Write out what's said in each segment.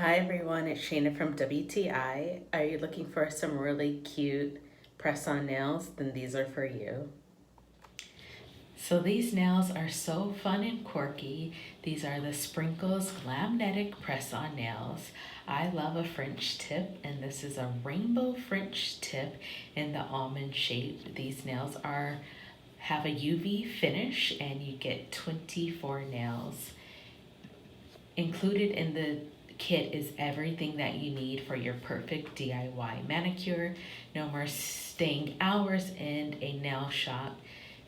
Hi everyone, it's Shayna from WTI. Are you looking for some really cute press-on nails? Then these are for you. So these nails are so fun and quirky. These are the Sprinkles Glamnetic Press-On Nails. I love a French tip, and this is a rainbow French tip in the almond shape. These nails have a UV finish, and you get 24 nails. Included in the kit is everything that you need for your perfect DIY manicure. No more staying hours in a nail shop.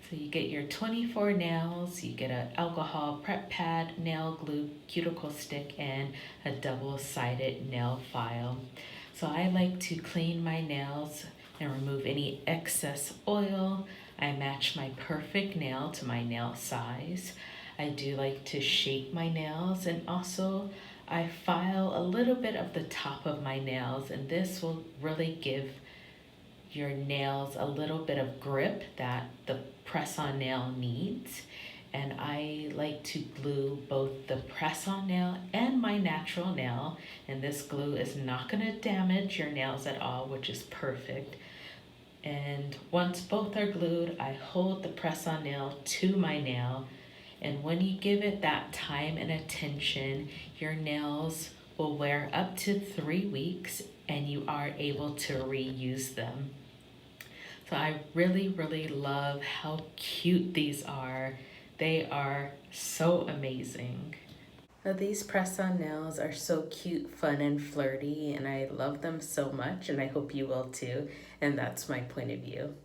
So you get your 24 nails, you get an alcohol prep pad, nail glue, cuticle stick, and a double-sided nail file. So I like to clean my nails and remove any excess oil. I match my perfect nail to my nail size. I do like to shape my nails, and also I file a little bit of the top of my nails, and this will really give your nails a little bit of grip that the press-on nail needs. And I like to glue both the press-on nail and my natural nail, and this glue is not going to damage your nails at all, which is perfect. And once both are glued, I hold the press-on nail to my nail, and when you give it that time and attention, your nails will wear up to 3 weeks and you are able to reuse them. So I really love how cute these are. They are so amazing. Now, these press-on nails are so cute, fun, and flirty, and I love them so much, and I hope you will too. And that's my point of view.